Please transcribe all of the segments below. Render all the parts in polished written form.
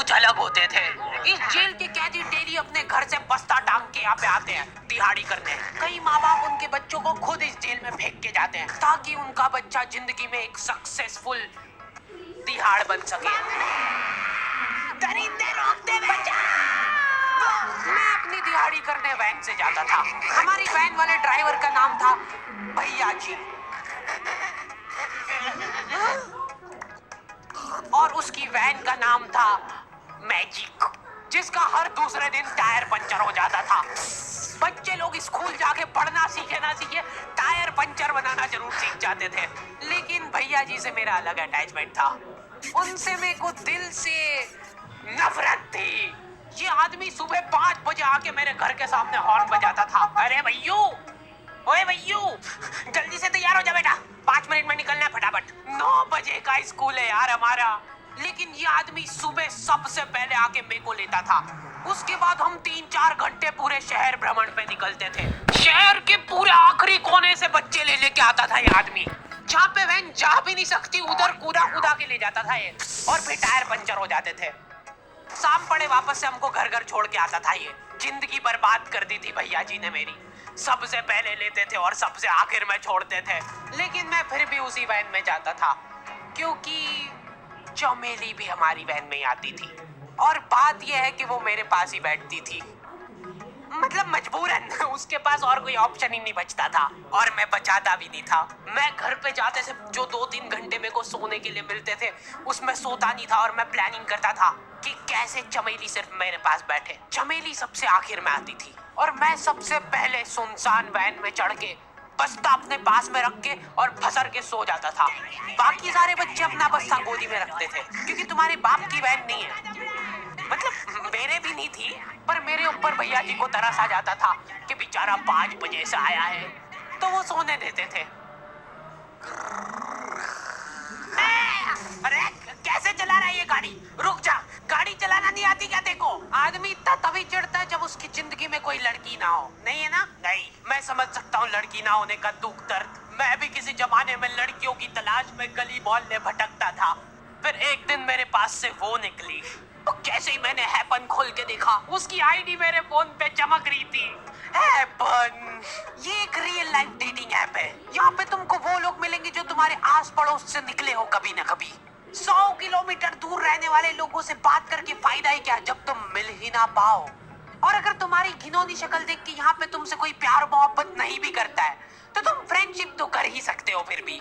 कुछ अलग होते थे। इस जेल के कैदी डेली अपने घर से बस्ता टांग के यहाँ पे आते हैं दिहाड़ी करने। कई माँ बाप उनके बच्चों को खुद इस जेल में फेंक के जाते हैं ताकि उनका बच्चा जिंदगी में एक सक्सेसफुल दिहाड़ बन सके। दरिंदे रोकते मैं अपनी दिहाड़ी करने वैन से जाता था। हमारी वैन वाले ड्राइवर का नाम था भैया जी और उसकी वैन का नाम था मैजिक, जिसका हर दूसरे दिन टायर पंचर हो जाता था। बच्चे लोग स्कूल जाके पढ़ना सीखे ना सीखे टायर पंचर बनाना जरूर सीख जाते थे। लेकिन भैया जी से मेरा अलग अटैचमेंट था। उनसे मेरे को दिल से नफरत थी। ये आदमी सुबह 5 बजे आके मेरे घर के सामने हॉर्न बजाता था। अरे भैयू, ओए भैयू, जल्दी से तैयार हो जा बेटा, 5 मिनट में निकलना है फटाफट। 9 बजे का स्कूल है यार हमारा। लेकिन ये आदमी सुबह सबसे पहले आके मेरे को लेता था। उसके बाद हम 3-4 घंटे पूरे शहर भ्रमण पे निकलते थे। शहर के पूरे आखिरी कोने से बच्चे ले लेके आता था ये आदमी। जहाँ पे वैन जा भी नहीं सकती उधर कूदा के ले जाता था ये, और फिर टायर पंचर हो जाते थे। शाम पड़े वापस से हमको घर घर छोड़ के आता था ये। जिंदगी बर्बाद कर दी थी भैया जी ने मेरी। सबसे पहले लेते थे और सबसे आखिर में छोड़ते थे। लेकिन मैं फिर भी उसी वैन में जाता था क्योंकि चमेली भी हमारी वैन में ही आती थी। और बात यह है कि वो मेरे पास ही बैठती थी, मतलब मजबूरन। उसके पास और कोई ऑप्शन ही नहीं बचता था और मैं बचाता भी नहीं था। मैं घर पे जाते से जो 2-3 घंटे मेरे को सोने के लिए मिलते थे उसमें सोता नहीं था और मैं प्लानिंग करता था कि कैसे चमेली सिर्फ मेरे पास बैठे। चमेली सबसे आखिर में आती थी और मैं सबसे पहले सुनसान वैन में चढ़ के बस्ता अपने पास में रख के और फसर के सो जाता था। बाकी सारे बच्चे अपना बस्ता गोदी में रखते थे क्योंकि तुम्हारे बाप की वैन नहीं है, मतलब मेरे भी नहीं थी। पर मेरे ऊपर भैया जी को तरस आ जाता था कि बेचारा 5 बजे से आया है, तो वो सोने देते थे। अरे कैसे चला रहा है ये गाड़ी? रुक जा, गाड़ी चलाना नहीं आती क्या? देखो, आदमी इतना तभी चिढ़ता है जब उसकी जिंदगी में कोई लड़की ना हो। नहीं है ना? नहीं, मैं समझ सकता हूँ लड़की ना होने का दुख दर्द। मैं भी किसी जमाने में लड़कियों की तलाश में गली मोहल्ले भटकता था। फिर एक दिन मेरे पास से वो निकली, तो कैसे ही मैंने हैपन खोल के देखा, उसकी आईडी मेरे फोन पे चमक रही थी। हैपन ये एक रियल लाइफ डेटिंग ऐप है। यहाँ पे तुमको वो लोग मिलेंगे जो तुम्हारे आस पड़ोस से निकले हो कभी ना कभी। 100 किलोमीटर दूर रहने वाले लोगों से बात करके फायदा ही क्या जब तुम मिल ही ना पाओ। और अगर तुम्हारी घिनौनी शक्ल देख के यहाँ पे तुमसे कोई प्यार मोहब्बत नहीं भी करता है तो तुम फ्रेंडशिप तो कर ही सकते हो फिर भी।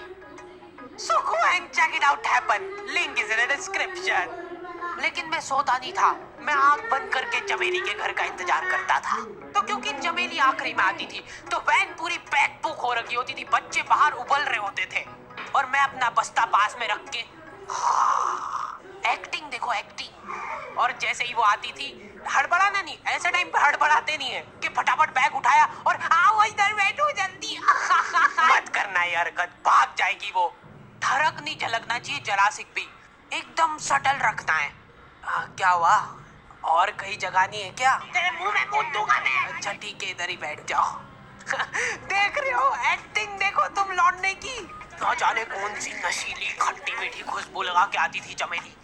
So go and check it out happen. Link is in the description. लेकिन मैं सोता नहीं था। मैं आंख बंद करके चमेली के घर का इंतजार करता था। तो क्योंकि चमेली आखिरी में आती थी तो वैन पूरी पैक पुक हो रखी होती थी। बच्चे बाहर उबल रहे होते थे और मैं अपना बस्ता पास में रख के एक्टिंग देखो एक्टिंग। और जैसे ही वो आती थी, हड़बड़ाना नहीं, ऐसे टाइम पे हड़बड़ाते नहीं है कि फटाफट बैग उठाया और आओ इधर बैठो जल्दी। मत करना ये हरकत, भाग जाएगी वो। धड़क नहीं झलकना चाहिए जरासिक भी, एकदम सटल रखना है। क्या हुआ? और कहीं जगह नहीं है क्या? तेरे मुंह में कूद दूंगा मैं। अच्छा ठीक है, इधर ही बैठ जाओ। देख रहे हो एक्टिंग देखो तुम लौटने की। ना जाने कौन सी नशीली खट्टी मीठी खुशबू लगा के आती थी चमेली।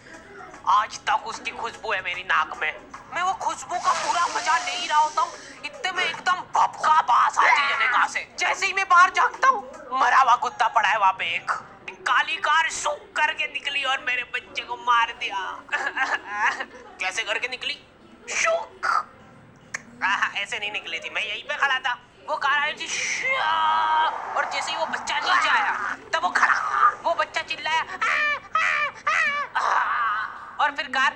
आज तक उसकी खुशबू है मेरी नाक में। मैं वो खुशबू का पूरा मजा ले ही रहा होता हूँ, इतने में एकदम भपका बास आती जनेगा से। जैसे ही मैं बाहर झांकता हूँ, मरा हुआ कुत्ता पड़ा है वहाँ पे। एक काली कार शुक करके निकली और मेरे बच्चे को मार दिया। कैसे करके निकली? शुक। ऐसे नहीं निकली थी, मैं यहीं पे खड़ा था, वो कार आई थी और जैसे ही वो बच्चा नीचे आया तब वो खड़ा, वो बच्चा चिल्लाया और फिर कार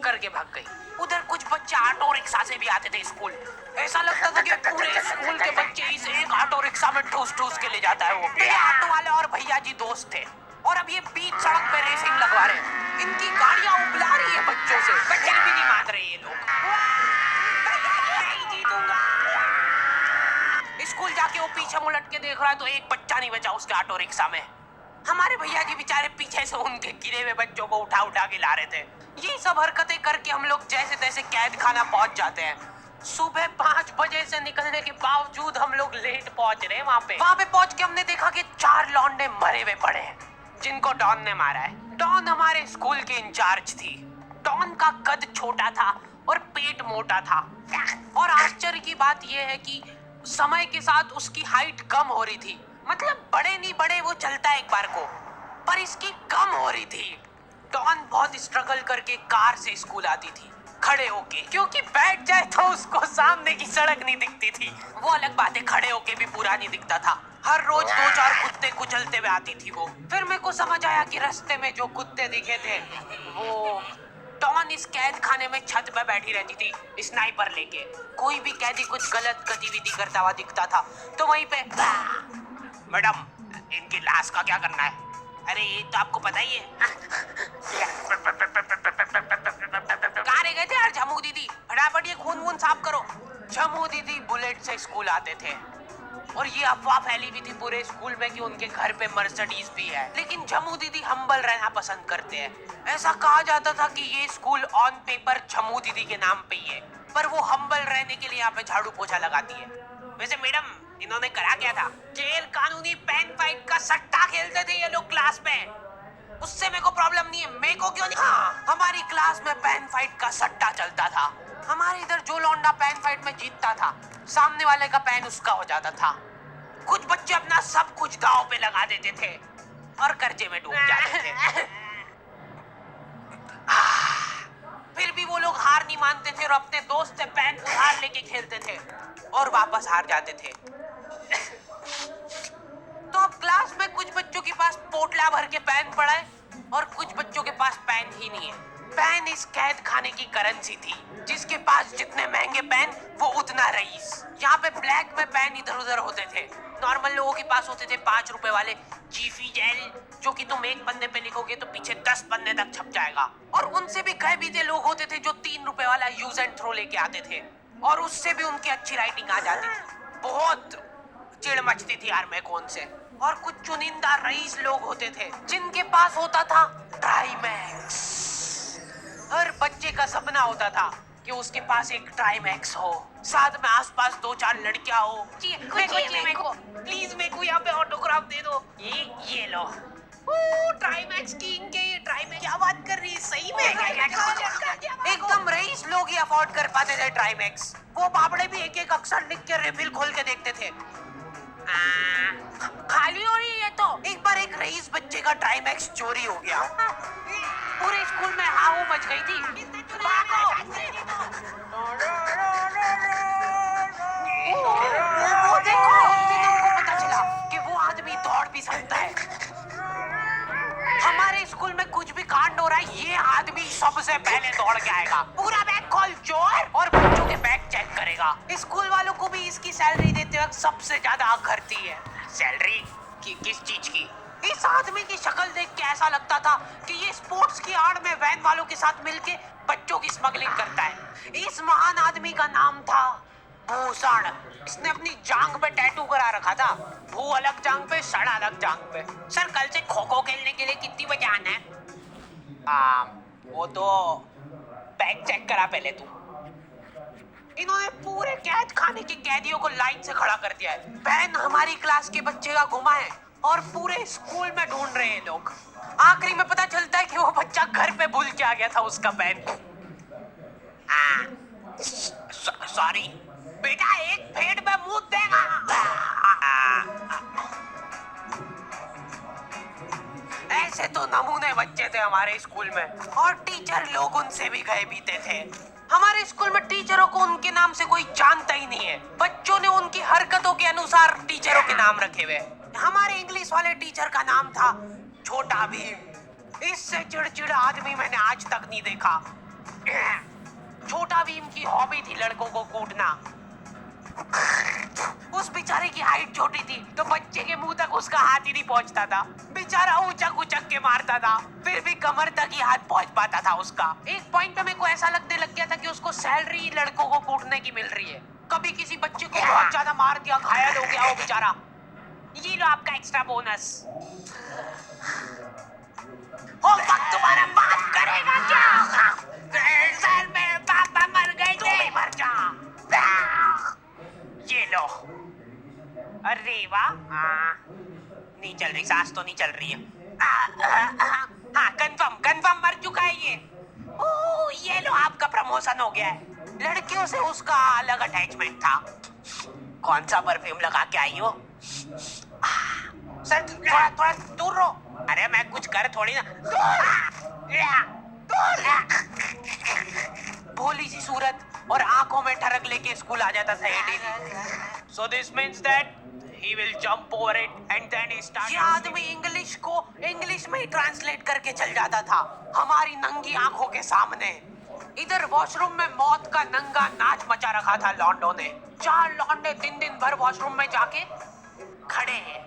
करके भाग गई। उधर कुछ बच्चे ऑटो रिक्शा से भी आते थे स्कूल। ऐसा लगता था कि पूरे स्कूल के बच्चे इस एक ऑटो रिक्शा में ठूस ठूस के ले जाता है वो। ये ऑटो वाले और भैया जी दोस्त थे और अब ये बीच सड़क पे रेसिंग लगवा रहे हैं। इनकी गाड़ियां उबला रही है बच्चों से, पर फिर भी नहीं मान रहे ये लोग। नहीं जीतूंगा। स्कूल जाके वो पीछे मुलट के देख रहा है तो एक बच्चा नहीं बचा उसके ऑटो रिक्शा में। हमारे भैया जी बेचारे पीछे से उनके गिरे हुए बच्चों को उठा उठा के ला रहे थे। ये सब हरकतें करके हम लोग जैसे तैसे कैद खाना पहुंच जाते हैं। सुबह 5 बजे से निकलने के बावजूद हम लोग लेट पहुंच रहे हैं वहाँ पे पहुंच के हमने देखा कि 4 लौंडे मरे हुए पड़े हैं जिनको डॉन ने मारा है। डॉन हमारे स्कूल की इंचार्ज थी। डॉन का कद छोटा था और पेट मोटा था। और आश्चर्य की बात यह है कि समय के साथ उसकी हाइट कम हो रही थी। मतलब बड़े नहीं बड़े वो चलता एक बार को, पर इसकी कम हो रही थी। डॉन बहुत स्ट्रगल करके कार से स्कूल आती थी खड़े होके, क्योंकि बैठ जाए तो उसको सामने की सड़क नहीं दिखती थी। वो अलग बात है, खड़े होके भी पूरा नहीं दिखता था। हर रोज 2-4 कुत्ते कुचलते हुए आती थी वो। फिर मेरे को समझ आया कि रास्ते में जो कुत्ते दिखे थे वो डॉन इस कैद खाने में छत पे बैठी रहती थी स्नाइपर लेके। कोई भी कैदी कुछ गलत गतिविधि करता हुआ दिखता था तो वहीं पे, मैडम इनकी लाश का क्या करना है? अरे ये तो आपको पता ही है। कहाँ रह गए थे यार झमू दीदी, फटाफट ये खून वून साफ करो। झमू दीदी बुलेट से स्कूल आते थे और ये अफवाह फैली हुई थी पूरे स्कूल में कि उनके घर पे मर्सिडीज भी है। लेकिन झमू दीदी हम्बल रहना पसंद करते हैं। ऐसा कहा जाता था कि ये स्कूल ऑन पेपर झमू दीदी के नाम पे ही है, पर वो हम्बल रहने के लिए यहाँ पे झाड़ू पोछा लगाती है। वैसे मैडम इन्होंने करा क्या था? खेल कानूनी पेन फाइट का सट्टा खेलते थे ये लोग क्लास में। उससे मेरे को प्रॉब्लम नहीं है, मेरे को क्यों नहीं? हाँ, हमारी क्लास में पेन फाइट का सट्टा चलता था। हमारे इधर जो लौंडा पेन फाइट में जीतता था सामने वाले का पेन उसका हो जाता था। कुछ बच्चे अपना सब कुछ दांव पे लगा देते थे और कर्जे में डूब जाते थे। फिर भी वो लोग हार नहीं मानते थे और अपने दोस्त से पेन उधार लेके खेलते थे और वापस हार जाते थे। तो अब क्लास में कुछ बच्चों के पास पोटला भर के पेन पड़ा है और कुछ बच्चों के पास पेन ही नहीं है। पेन इस कैद खाने की करेंसी थी। जिसके पास जितने महंगे पेन वो उतना रईस। यहाँ पे ब्लैक में पेन इधर उधर होते थे। नॉर्मल लोगों के पास होते थे 5 रुपए वाले जीफी जेल, जो कि तुम एक पन्ने पे लिखोगे तो पीछे 10 पन्ने तक छप जाएगा। और उनसे भी कई बीते लोग होते थे जो 3 रुपए वाला यूज एंड थ्रो लेके आते थे और उससे भी उनकी अच्छी राइटिंग आ जाती थी। बहुत चिढ़ मचती थी यार मैं कौन से। और कुछ चुनिंदा रईस लोग होते थे जिनके पास होता था ट्राईमैक्स। हर बच्चे का सपना होता था कि उसके पास एक ट्राईमैक्स हो, साथ में आसपास 2-4 लड़कियां हो। मेरे को प्लीज मेरे को यहाँ पे ऑटोग्राफ दे दो। ये लो ट्राईमैक्स किंग के। ये ट्राईमैक्स क्या बात कर रही है? सही में एकदम रईस लोग ही अफोर्ड कर पाते थे ट्राईमैक्स। वो बाबड़े भी एक एक अक्षर लिख के रिफिल खोल के देखते थे। खाली हो रही है तो एक बार एक रईस बच्चे का ट्राईमैक्स चोरी हो गया। पूरे स्कूल में हाहू मच गई थी। वो देखो, उनको पता चला कि वो आदमी दौड़ भी सकता है। हमारे स्कूल में कुछ भी कांड हो रहा है ये आदमी सबसे पहले दौड़ के आएगा, पूरा बैग खोल चोर, और बच्चों के बैग चेक करेगा। स्कूल वालों को भी इसकी सैलरी देते वक्त सबसे ज्यादा आग करती है। सैलरी किस चीज की? इस आदमी की शक्ल देख के ऐसा लगता था कि ये स्पोर्ट्स की आड़ में वैन वालों के साथ मिलके बच्चों की स्मगलिंग करता है। इस महान आदमी का नाम था भूषण। इसने अपनी जांग पे टैटू करा रखा था, भू अलग जांग पे, सड़ अलग जांग पे। सर कल से खो खो खेलने के लिए कितनी बजे आना है? वो तो बैग चेक करा पहले तू। इन्होंने पूरे कैद खाने के कैदियों को लाइन से खड़ा कर दिया है। पेन हमारी क्लास के बच्चे का गुमा है और पूरे स्कूल में ढूंढ रहे हैं लोग। आखिरी में पता चलता है कि वो बच्चा घर पे भूल के आ गया था उसका पेन। सॉरी बेटा, एक फेड में मुंह देगा। ऐसे तो नमूने बच्चे थे हमारे स्कूल में और टीचर लोग उनसे भी गए बीते थे। हमारे स्कूल में टीचरों को उनके नाम से कोई जानता ही नहीं है। बच्चों ने उनकी हरकतों के अनुसार टीचरों के नाम रखे हुए। हमारे इंग्लिश वाले टीचर का नाम था छोटा भीम। इससे चिड़चिड़ा आदमी मैंने आज तक नहीं देखा। छोटा भीम की हॉबी थी लड़कों को कूटना। उस बेचारे की हाइट छोटी थी तो बच्चे के मुंह तक उसका हाथ ही नहीं पहुंचता था। बेचारा उचक उचक के मारता था, फिर भी कमर तक ही हाथ पहुंच पाता था उसका। एक पॉइंट पे मेरे को ऐसा लगने लग गया था कि उसको सैलरी लड़कों को कूटने की मिल रही है। कभी किसी बच्चे को बहुत ज्यादा मार दिया, घायल हो गया वो बेचारा, ये लो आपका एक्स्ट्रा बोनस। होमवर्क तुम्हारा बात करेगा क्या? सर मेरे पापा मर गए थे। तू भी मर जा। ये लो। अरे वाह, नहीं चल रही, सांस तो नहीं चल रही है। हाँ कंफर्म मर चुका है ये। ओह, ये लो आपका प्रमोशन हो गया है। लड़कियों से उसका अलग अटैचमेंट था। कौन सा परफ्यूम लगा के आई हो? सर थोड़ा थोड़ा दूर रहो। अरे मैं कुछ कर थोड़ी ना। भोली सी सूरत और आंखों में ठरक लेके स्कूल आ जाता था ये daily. So this means that he will jump over it and then he start. ये आदमी इंग्लिश को इंग्लिश में ही ट्रांसलेट करके चल जाता था हमारी नंगी आंखों के सामने। इधर वॉशरूम में मौत का नंगा नाच मचा रखा था लॉन्डो ने। 4 लौंडे दिन भर वॉशरूम में जाके खड़े हैं,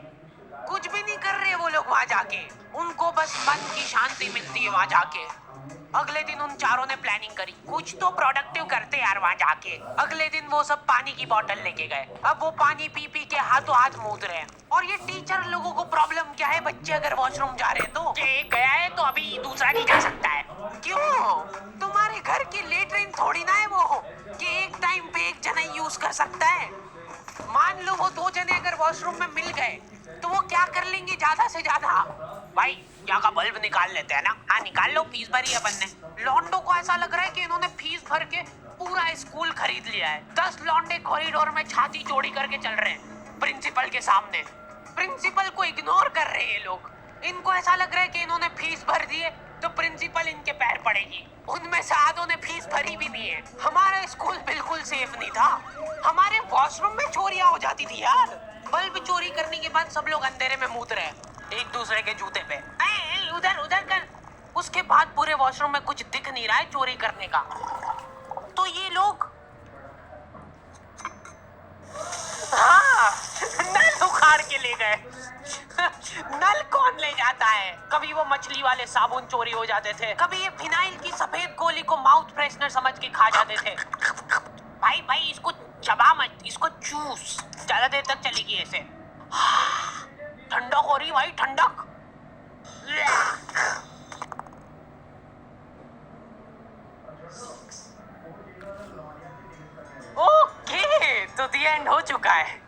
कुछ भी नहीं कर रहे वो लोग वहां जाके। उनको बस मन की शांति मिलती है वहां जाके। अगले दिन उन चारों ने प्लानिंग करी, कुछ तो प्रोडक्टिव करते यार वहां जाके। अगले दिन वो सब पानी की बोतल लेके गए। अब वो पानी पी पी के हाथों हाथ मूत रहे हैं। और ये टीचर लोगों को प्रॉब्लम क्या है, बच्चे अगर वॉशरूम जा रहे हैं तो एक गया है तो अभी दूसरा नहीं जा सकता है। क्यों? तुम्हारे घर की लेटरिन थोड़ी ना है वो कि एक टाइम पे एक जना यूज कर सकता है। मान लो वो 2 जने अगर वॉशरूम में मिल गए तो वो क्या कर लेंगे ज्यादा से ज्यादा? भाई यहाँ का बल्ब निकाल लेते हैं ना। हाँ निकाल लो, फीस भरी है अपन ने। लॉन्डो को ऐसा लग रहा है कि इन्होंने फीस भर के पूरा स्कूल खरीद लिया है। 10 लॉन्डे कॉरिडोर में छाती चौड़ी करके चल रहे हैं प्रिंसिपल के सामने। प्रिंसिपल को इग्नोर कर रहे हैं ये लोग। इनको ऐसा लग रहा है कि इन्होंने फीस भर दी है तो प्रिंसिपल इनके पैर पड़ेगी। उनमें से आधों ने फीस भरी भी नहीं है। हमारा स्कूल बिल्कुल सेफ नहीं था। हमारे वॉशरूम में चोरियां हो जाती थी यार। बल्ब चोरी करने के बाद सब लोग अंधेरे में मूत रहे हैं एक दूसरे के जूते पे। उधर उधर कर। उसके बाद पूरे वॉशरूम में कुछ दिख नहीं रहा है चोरी करने का। तो ये लोग हाँ नल उखाड़ के ले गए। नल कौन ले जाता है? कभी वो मछली वाले साबुन चोरी हो जाते थे, कभी ये फिनाइल की सफेद गोली को माउथ फ्रेशनर समझ के खा जाते थे। भाई इसको चबा मत, इसको चूस। ज्यादा देर तक चलेगी ऐसे। ठंडक हो रही भाई, ठंडक। ओके तो द एंड हो चुका है।